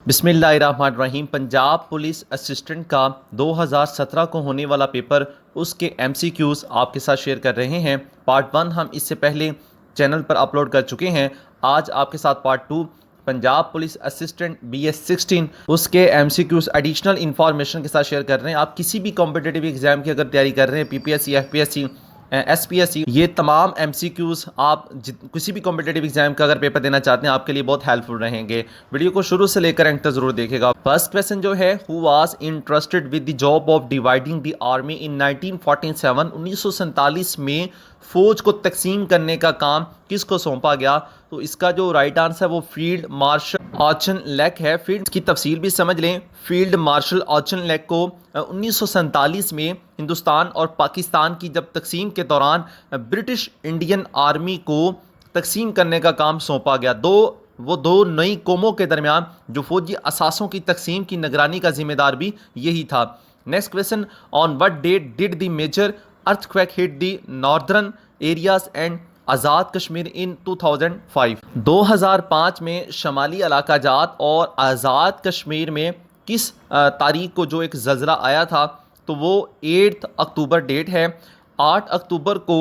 बिस्मिल्लाहिर्रहमानिर्रहीम। Punjab police assistant का 2017 को होने वाला पेपर, उसके एमसीक्यूज़ आपके साथ शेयर कर रहे हैं। पार्ट 1 हम इससे पहले चैनल पर अपलोड कर चुके हैं। आज आपके साथ part 2 Punjab police assistant BS 16 उसके एमसीक्यूज़ एडिशनल इन्फॉर्मेशन के साथ शेयर कर रहे हैं। आप किसी भी कॉम्पिटिटिव एग्जाम की अगर तैयारी कर रहे हैं, PPSC, FPSC, SPSC, ये तमाम MCQs आप किसी भी कॉम्पिटिटिव एग्जाम का अगर पेपर देना चाहते हैं, आपके लिए बहुत हेल्पफुल रहेंगे। वीडियो को शुरू से लेकर एंड तक जरूर देखेगा। फर्स्ट क्वेश्चन जो है, who was interested with the job of dividing the army इन 1947, 1947 में फौज को तकसीम करने का काम किसको सौंपा गया? तो इसका जो राइट आंसर है वो फील्ड मार्शल ऑचनलैक है। फील्ड की तफसील भी समझ लें। फील्ड मार्शल ऑचनलैक को 1947 में हिंदुस्तान और पाकिस्तान की जब तकसीम के दौरान ब्रिटिश इंडियन आर्मी को तकसीम करने का काम सौंपा गया। वो दो नई कौमों के दरमियान जो फौजी असासों की तकसीम की निगरानी का जिम्मेदार भी यही था। Next question, on what date did the major earthquake hit the northern areas and Azad Kashmir in 2005? 2005 में शमाली इलाका जात और आज़ाद कश्मीर में किस तारीख को जो एक ज़लज़ला आया था? तो वो 8 अक्टूबर डेट है। 8 अक्टूबर को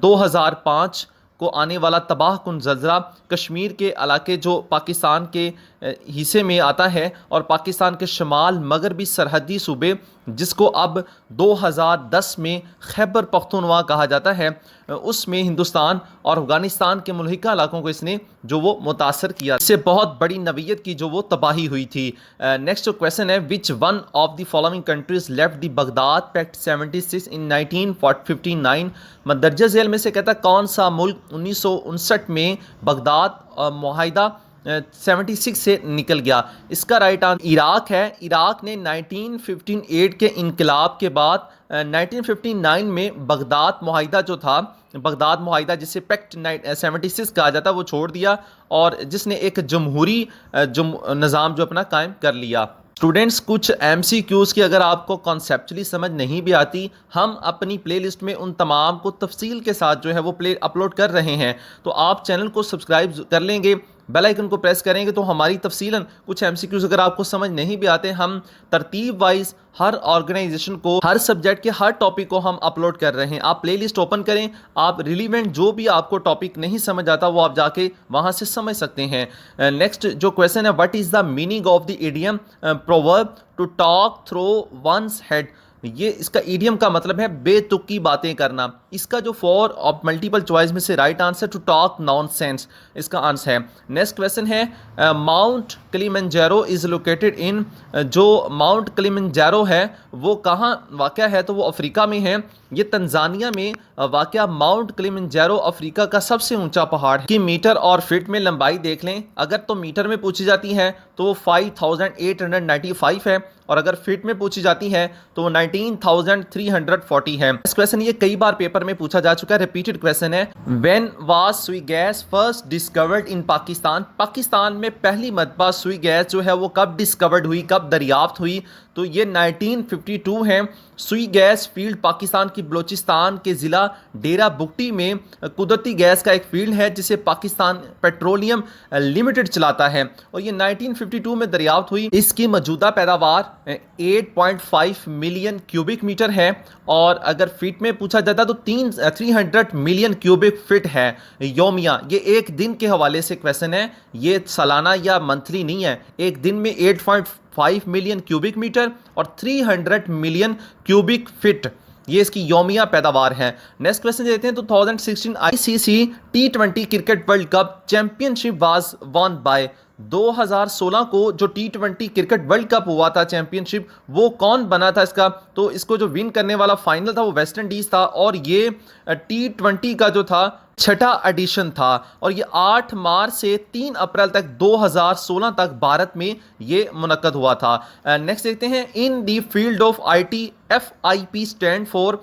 2005 को आने वाला तबाहकुन ज़लज़ला कश्मीर के इलाके जो पाकिस्तान के हिस्से में आता है और पाकिस्तान के शमाल मगरबी सरहदी सूबे, जिसको अब 2010 में खैबर पख्तूनख्वा कहा जाता है, उसमें हिंदुस्तान और अफ़गानिस्तान के मुल्हिका इलाकों को इसने जो वो मुतासर किया। इससे बहुत बड़ी नवीयत की जो वो तबाही हुई थी। नेक्स्ट क्वेश्चन है, which one of the following countries left the Baghdad pact 76 in 1959? मदरजा झेल में से कहता कौन सा मुल्क 1959 में बगदाद मुआहिदा 76 से निकल गया? इसका राइट आंसर इराक है। इराक ने 1958 के इनकलाब के बाद 1959 में बगदाद मुआहिदा जो था, बगदाद मुआहिदा जिसे पैक्ट 76 कहा जाता है, वो छोड़ दिया और जिसने एक जमहूरी निज़ाम जो अपना कायम कर लिया। स्टूडेंट्स, कुछ MCQs की अगर आपको कॉन्सेप्चुअली समझ नहीं भी आती, हम अपनी प्लेलिस्ट में उन तमाम को तफसील के साथ जो है वो अपलोड कर रहे हैं। तो आप चैनल को सब्सक्राइब कर लेंगे, बेल आइकन को प्रेस करेंगे तो हमारी तफसीलन कुछ MCQs अगर आपको समझ नहीं भी आते, हम तरतीब वाइज हर ऑर्गेनाइजेशन को, हर सब्जेक्ट के हर टॉपिक को हम अपलोड कर रहे हैं। आप प्लेलिस्ट ओपन करें, आप रिलीवेंट जो भी आपको टॉपिक नहीं समझ आता वो आप जाके वहां से समझ सकते हैं। नेक्स्ट जो क्वेश्चन है, what is the meaning of the idiom proverb to talk through one's head? ये इसका इडियम का मतलब है बेतुकी बातें करना। इसका जो 4 ऑफ मल्टीपल चॉइस में से right answer to talk nonsense इसका आंसर है। नेक्स्ट क्वेश्चन है, Mount Kilimanjaro is located in? जो माउंट किलिमंजारो है वो कहाँ वाक़या है? तो वो अफ्रीका में है। ये तंजानिया में वाक़या माउंट किलिमंजारो अफ्रीका का सबसे ऊंचा पहाड़ है। कि मीटर और फीट में लंबाई देख लें, अगर तो मीटर में पूछी जाती है तो वो 5895 है और अगर फीट में पूछी जाती है तो वो 19340 है। इस क्वेश्चन ये कई बार पेपर में पूछा जा चुका है, रिपीटेड क्वेश्चन है। व्हेन वाज सुई gas first discovered in Pakistan? Pakistan में पहली मरतबा सुई गैस जो है वो कब डिस्कवर्ड हुई, कब दरियाफ्त हुई? तो ये 1952 है। सुई गैस फील्ड पाकिस्तान की बलोचिस्तान के ज़िला डेरा बुगटी में कुदरती गैस का एक फील्ड है जिसे पाकिस्तान पेट्रोलियम लिमिटेड चलाता है और ये 1952 में दरियाफ्त हुई। इसकी मौजूदा पैदावार 8.5 मिलियन क्यूबिक मीटर है और अगर फीट में पूछा जाता तो 300 मिलियन क्यूबिक फीट है योमिया। ये एक दिन के हवाले से क्वेश्चन है, ये सालाना या मंथली नहीं है। एक दिन में 8.5 मिलियन क्यूबिक मीटर और 300 मिलियन क्यूबिक फीट, ये इसकी योमिया पैदावार है। नेक्स्ट क्वेश्चन देते हैं, 2016 ICC T20 cricket world cup championship was one by? 2016 को जो T20 क्रिकेट वर्ल्ड कप हुआ था चैंपियनशिप, वो कौन बना था इसका? तो इसको जो विन करने वाला फाइनल था वो वेस्ट इंडीज था और ये T20 का जो था 6ठा एडिशन था और ये 8 मार्च से 3 अप्रैल तक 2016 तक भारत में ये मुनक्कद हुआ था। नेक्स्ट देखते हैं, in the field of IT FIP stand for?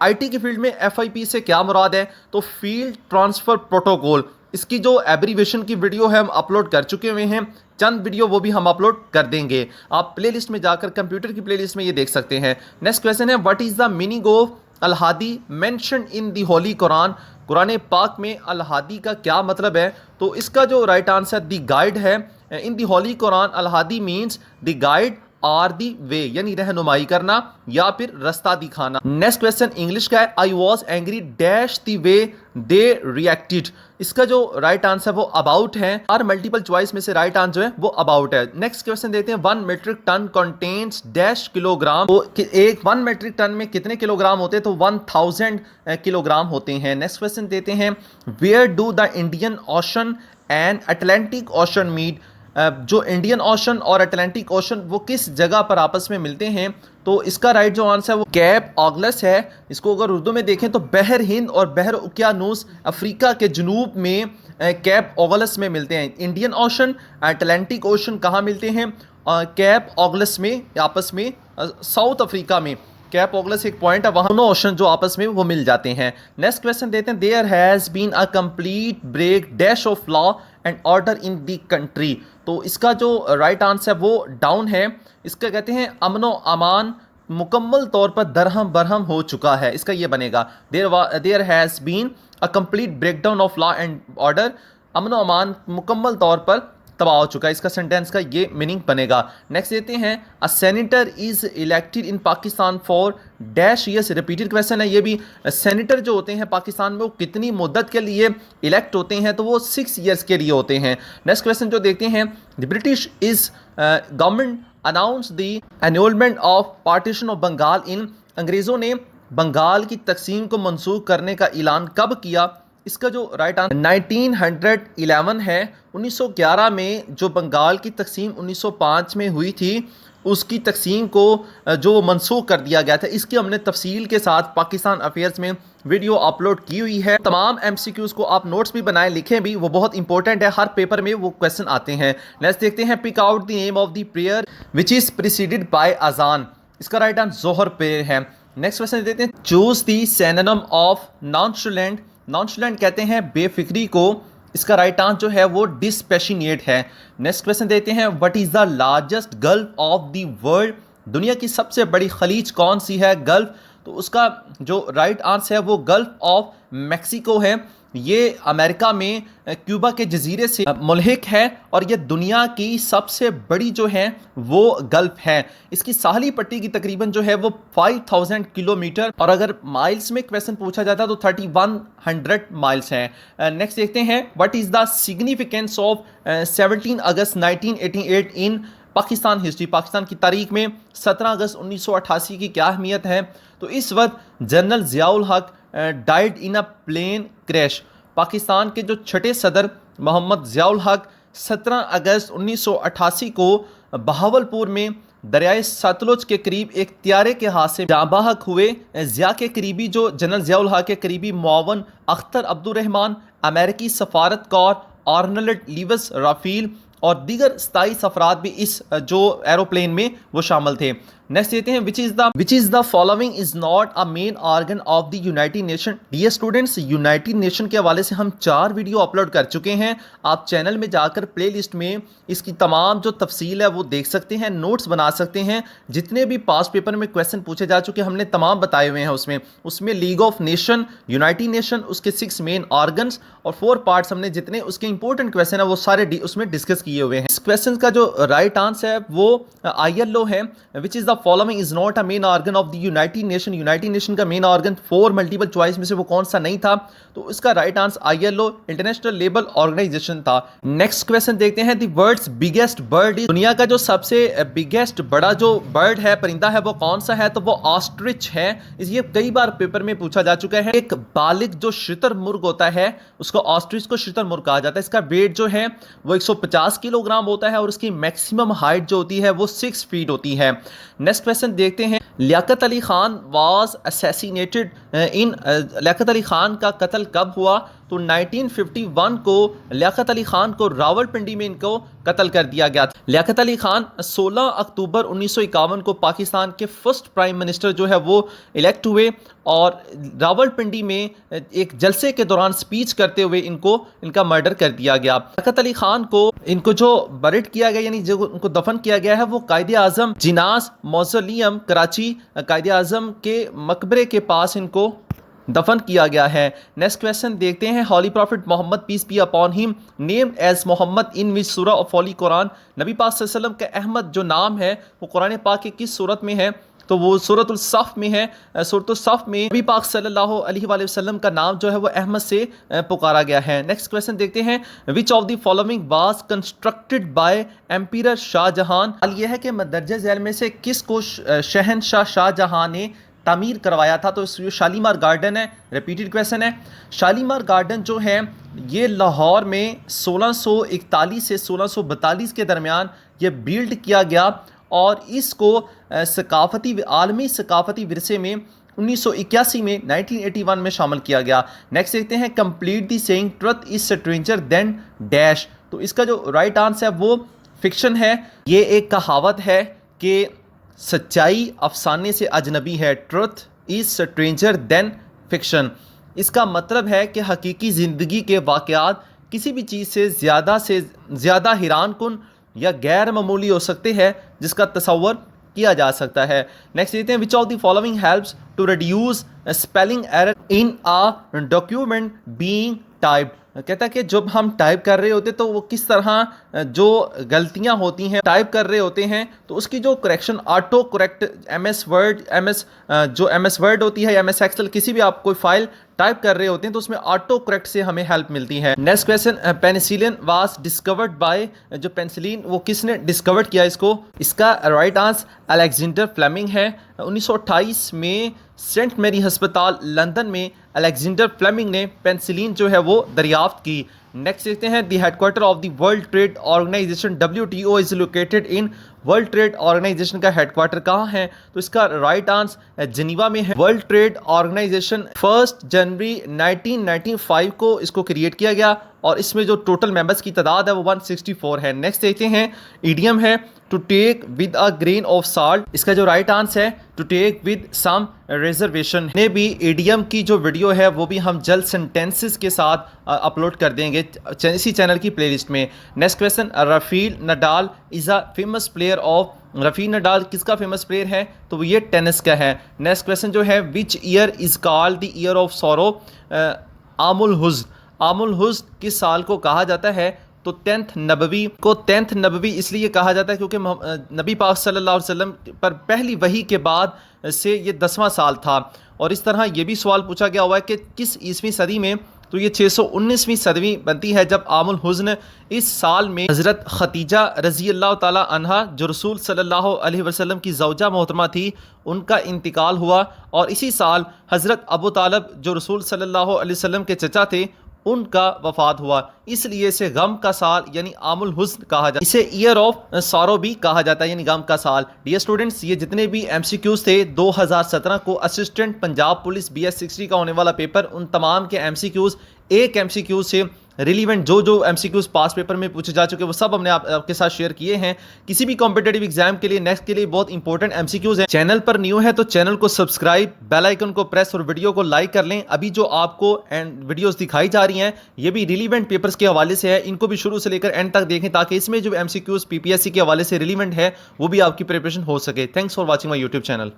IT की फील्ड में FIP से क्या मुराद है? तो फील्ड ट्रांसफर प्रोटोकॉल। इसकी जो एब्रीवेशन की वीडियो है हम अपलोड कर चुके हुए हैं, चंद वीडियो वो भी हम अपलोड कर देंगे। आप प्लेलिस्ट में जाकर कंप्यूटर की प्लेलिस्ट में ये देख सकते हैं। नेक्स्ट क्वेश्चन है, what is the meaning of Al Hadi mention in the holy Quran? कुरान पाक में अल-हादी का क्या मतलब है? तो इसका जो राइट आंसर दी गाइड है, in the holy Quran Al Hadi means the guide are the way, यानी रहनुमाई करना या फिर रास्ता दिखाना। नेक्स्ट क्वेश्चन इंग्लिश का है, I was angry dash the way they reacted. इसका जो राइट आंसर वो अबाउट है, और मल्टीपल चॉइस में से राइट आंसर है वो अबाउट है। नेक्स्ट क्वेश्चन देते हैं, 1 metric ton contains dash kilogram. तो एक 1 मीट्रिक टन में कितने किलोग्राम होते हैं, तो 1000 किलोग्राम होते हैं। नेक्स्ट क्वेश्चन देते हैं, where do the Indian Ocean and Atlantic Ocean meet. जो इंडियन ओशन और अटलांटिक ओशन वो किस जगह पर आपस में मिलते हैं, तो इसका राइट जो आंसर है वो कैप ऑगलस है। इसको अगर उर्दू में देखें तो बहर हिंद और बहर उकियानूस अफ्रीका के जनूब में कैप ऑगलस में मिलते हैं। इंडियन ओशन अटलांटिक ओशन कहाँ मिलते हैं, कैप ऑगलस में, आपस में साउथ अफ्रीका में। कैप ऑगलस एक पॉइंट है, वहाँ दोनों ओशन जो आपस में वो मिल जाते हैं। नेक्स्ट क्वेश्चन देते हैं, there has been a complete break dash of law and order in the country. तो इसका जो राइट आंसर है वो डाउन है। इसका कहते हैं अमनो अमान मुकम्मल तौर पर दरहम बरहम हो चुका है, इसका ये बनेगा there has been a complete breakdown of law and order, अमनो अमान मुकम्मल तौर पर तबाह हो चुका है, इसका सेंटेंस का ये मीनिंग बनेगा। नेक्स्ट देते हैं, a senator is elected in Pakistan for dash years. Repeated question है ये भी। सेनेटर जो होते हैं पाकिस्तान में वो कितनी मुद्दत के लिए इलेक्ट होते हैं, तो वो 6 ईयर्स के लिए होते हैं। नेक्स्ट क्वेश्चन जो देखते हैं, the British is government announce the enrolment of partition of Bengal in. अंग्रेज़ों ने बंगाल की तकसीम को मनसूख करने का ऐलान कब किया। इसका जो राइट आंसर 1911 है। 1911 में जो बंगाल की तकसीम 1905 में हुई थी, उसकी तकसीम को जो मनसूख कर दिया गया था। इसकी हमने तफसील के साथ पाकिस्तान अफेयर्स में वीडियो अपलोड की हुई है। तमाम MCQs को आप नोट्स भी बनाएं, लिखें भी, वो बहुत इंपॉर्टेंट है, हर पेपर में वो क्वेश्चन आते हैं। नेक्स्ट देखते हैं, pick out the name of the prayer which is preceded by azan. इसका राइट आंसर जोहर प्रेयर है। नेक्स्ट क्वेश्चन देते हैं, choose the synonym of nonchalant. Nonchalant कहते हैं बेफिक्री को, इसका राइट आंसर जो है वो डिस्पैशनेट है। नेक्स्ट क्वेश्चन देते हैं, what is the largest gulf of the world. दुनिया की सबसे बड़ी खलीज कौन सी है, गल्फ। तो उसका जो राइट आंसर है वो गल्फ ऑफ मैक्सिको है। ये अमेरिका में क्यूबा के जजीरे से मुल्हिक है, और ये दुनिया की सबसे बड़ी जो है वो गल्फ है। इसकी साहली पट्टी की तकरीबन जो है वो 5000 किलोमीटर, और अगर माइल्स में क्वेश्चन पूछा जाता है तो 3100 माइल्स हैं। नेक्स्ट देखते हैं, what is the significance of 17 August 1988 in Pakistan history. Pakistan की तारीख में 17 अगस्त 1988 की क्या अहमियत है। तो इस वक्त General Ziaul Haq died in a plane crash. Pakistan के जो छठे सदर मोहम्मद ज़ियाउल हक 17 अगस्त 1988 को बहावलपुर में दरियाए सतलुज के करीब एक त्यारे के हादसे जाँ बहक हुए। ज़िया के करीबी जो जनरल ज़ियाउल हक के करीबी मुआवन अख्तर अब्दुर्रहमान, अमेरिकी सफारतकार आर्नल्ड लीवस राफील और दीगर 27 अफराद भी इस जो एरोप्लेन में वो शामिल थे। नेक्स्ट देते हैं, which is the following is not a main organ of the United Nation. Dear students, United Nation के हवाले से हम 4 वीडियो अपलोड कर चुके हैं। आप चैनल में जाकर प्लेलिस्ट में इसकी तमाम जो तफसील है वो देख सकते हैं, नोट्स बना सकते हैं। जितने भी पास्ट पेपर में क्वेश्चन पूछे जा चुके हमने तमाम बताए हुए हैं। उसमें league of nation, United nation, उसके 6 मेन ऑर्गन्स और 4 पार्ट्स हमने जितने उसके इंपॉर्टेंट क्वेश्चन है वो सारे उसमें डिस्कस किए हुए हैं। इस क्वेश्चन का जो राइट आंसर है वो ILO है। Which is the following is not a main organ of the United Nation. United Nation का मेन ऑर्गन 4 मल्टीपल चॉइस में से वो कौन सा नहीं था, तो इसका राइट आंसर ILO इंटरनेशनल लेबर ऑर्गेनाइजेशन था। नेक्स्ट क्वेश्चन देखते हैं, the world's biggest bird is. दुनिया का जो सबसे बिगेस्ट बड़ा जो बर्ड है, परिंदा है, वो कौन सा है, तो वो ऑस्ट्रिच है। ये कई बार पेपर में पूछा जा चुका है। एक बालिग जो शुतुरमुर्ग होता है उसको ऑस्ट्रिच को शुतुरमुर्ग कहा जाता है। इसका वेट जो है वो 150 किलोग्राम होता है और उसकी मैक्सिमम हाइट जो होती है वो 6 फीट होती है। नेक्स्ट क्वेश्चन देखते हैं, लियाकत अली खान वाज असैसिनेटेड इन। लियाकत अली खान का कत्ल कब हुआ, तो 1951 को लियाकत अली खान को रावलपिंडी में इनको कत्ल कर दिया गया था। लियाकत अली खान 16 अक्टूबर 1951 को पाकिस्तान के फर्स्ट प्राइम मिनिस्टर जो है वो इलेक्ट हुए, और रावलपिंडी में एक जलसे के दौरान स्पीच करते हुए इनका मर्डर कर दिया गया। लियाकत अली खान को इनको जो बरिड किया गया, यानी जो उनको दफन किया गया है, वो कायदे आज़म जिनास मौज़ोलियम कराची कायदे आज़म के मकबरे के पास इनको दफन किया गया है। नेक्स्ट क्वेश्चन देखते हैं, holy prophet Muhammad peace be upon him named as Muhammad in which surah of हॉली कुरान। नबी पाक सल्लल्लाहु अलैहि वसल्लम का अहमद जो नाम है वो कुरान पाक के किस सूरत में है? तो वो सूरतुल सफ में है। सूरतुल सफ में नबी पाक सल्लल्लाहु अलैहि वसल्लम का नाम जो है वो अहमद से पुकारा गया है। नेक्स्ट क्वेश्चन देखते हैं, which of the following was constructed by emperor Shahjahan. ये है कि मदरजे झैल में से किसको शहनशाह शाहजहां ने तामीर करवाया था? तो शालीमार गार्डन है। रिपीटेड क्वेश्चन है, शालीमार गार्डन जो है ये लाहौर में 1641 से 1642 के दरमियान ये बिल्ड किया गया और इसको सकाफती आलमी सकाफती विरसे में 1981 में 1981 में शामिल किया गया। नेक्स्ट देखते हैं, complete the saying truth is stranger then dash. तो इसका जो राइट आंसर है वो फिक्शन है। ये एक कहावत है कि सच्चाई अफसाने से अजनबी है। Truth is stranger then fiction. इसका मतलब है कि हकीकी ज़िंदगी के वाक़यात किसी भी चीज़ से ज़्यादा हैरान कुन या गैर मामूली हो सकते हैं जिसका तसव्वुर किया जा सकता है। नेक्स्ट देखते हैं, which of the following helps to reduce spelling error in a document being typed. कहता है कि जब हम टाइप कर रहे होते तो वो किस तरह जो गलतियां होती हैं टाइप कर रहे होते हैं तो उसकी जो correction auto correct MS word होती है, एमएस एक्सेल, किसी भी आप कोई फाइल टाइप कर रहे होते हैं तो उसमें ऑटो करेक्ट से हमें हेल्प मिलती है। Next question, penicillin was discovered by, जो पेनिसिलिन वो किसने डिस्कवर किया इसको? इसका राइट आंसर अलेक्जेंडर फ्लेमिंग है। 1928 में सेंट मेरी अस्पताल लंदन में अलेक्जेंडर फ्लेमिंग ने पेनिसिलिन जो है वो दरियाफ्त की। नेक्स्ट देखते हैं, the headquarter of the World Trade Organisation WTO is located in. World Trade Organisation का हेडक्वार्टर कहाँ है? तो इसका राइट आंसर जेनीवा में है। वर्ल्ड ट्रेड ऑर्गेनाइजेशन 1 जनवरी 1995 को इसको क्रिएट किया गया और इसमें जो टोटल मेंबर्स की तादाद है वो 164 है। नेक्स्ट देखते हैं, इडियम है to take with a grain of salt. इसका जो राइट आंसर है to take with some reservation. ने भी इडियम की जो वीडियो है वो भी हम जल्द सेंटेंसेस के साथ अपलोड कर देंगे इसी चैनल की प्लेलिस्ट में। Next question, Rafael Nadal is a famous player of. Rafael Nadal किसका फेमस प्लेयर है? तो ये टेनिस का है। नेक्स्ट क्वेश्चन जो है, which year is called the year of sorrow. आमुल हुज़्न। आमुल हुज़्न किस साल को कहा जाता है? तो 10th नबवी को 10th नबवी इसलिए कहा जाता है क्योंकि नबी पाक सल्लल्लाहु अलैहि वसल्लम पर पहली वही के बाद से ये 10वां साल था। और इस तरह ये भी सवाल पूछा गया हुआ है कि किस ईसवीं सदी में? तो ये 619वीं सदी बनती है जब आमुल हुज़्न इस साल में हज़रत खतीजा रज़ी अल्लाह ताला अन्हा जो रसूल सल्लल्लाहु अलैहि वसल्लम की ज़ौजा मोहतरमा थी उनका इंतकाल हुआ। और इसी साल हज़रत अबू तालिब जो रसूल सल्लल्लाहु अलैहि वसल्लम के चचा थे उनका वफात हुआ, इसलिए इसे गम का साल यानी आमुल हुज़्न कहा जाता है। इसे ईयर ऑफ सॉरो भी कहा जाता है यानी गम का साल। डियर स्टूडेंट्स, ये जितने भी MCQs थे 2017 को असिस्टेंट पंजाब पुलिस BS60 का होने वाला पेपर, उन तमाम के MCQs एक MCQ से रिलीवेंट जो MCQs पास पेपर में पूछे जा चुके वो सब हमने आपके साथ शेयर किए हैं। किसी भी कॉम्पिटेटिव एग्जाम के लिए नेक्स्ट के लिए बहुत इंपॉर्टेंट MCQs हैं। चैनल पर न्यू है तो चैनल को सब्सक्राइब, बेल आइकन को प्रेस और वीडियो को लाइक कर लें। अभी जो आपको वीडियोस दिखाई जा रही हैं ये भी रिलीवेंट पेपर्स के हवाले से है, इनको भी शुरू से लेकर एंड तक देखें ताकि इसमें जो MCQs PPSC के हवाले से रिलीवेंट है वो भी आपकी प्रिपरेशन हो सके। Thanks for watching my YouTube channel.